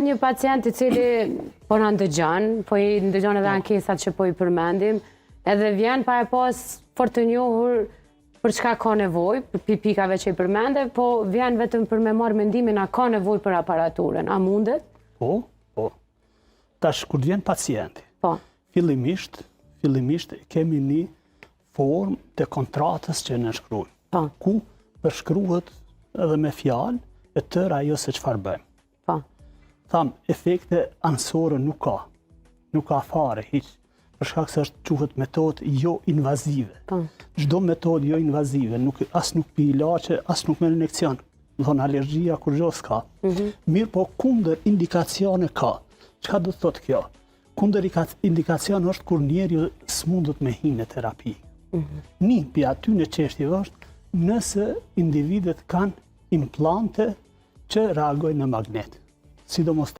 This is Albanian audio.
një pacient I cili po në ndëgjon, po I ndëgjon edhe ankesat që po I përmendim, edhe vjen pa e pas fort të njohur për çka ka nevojë, për pikave që I përmende, po vjen vetëm për me marrë mendimin a ka nevojë për aparaturën, a mundet? Po. Tash kur vjen pacienti, fillimisht kemi një formë të kontratës që në shkruajmë, ku përshkruhet edhe me fjalë e tërë ajo se çfarë bëjmë. Tham, efekte anësore nuk ka fare hiç, për shkak se është quhet metodë jo invazive. Çdo metodë jo invazive, as nuk pi ilaçe, as nuk merr injekcion. Do thonë alergjia kur gjë s'ka. Mirë, po kundër indikacione ka. Çka do të thotë kjo? Kundër indikacion është kur njeriu s'mundet me hinë terapi. Një pi aty në çështje është nëse individet kanë implante që reagojnë në magnet. Sidomos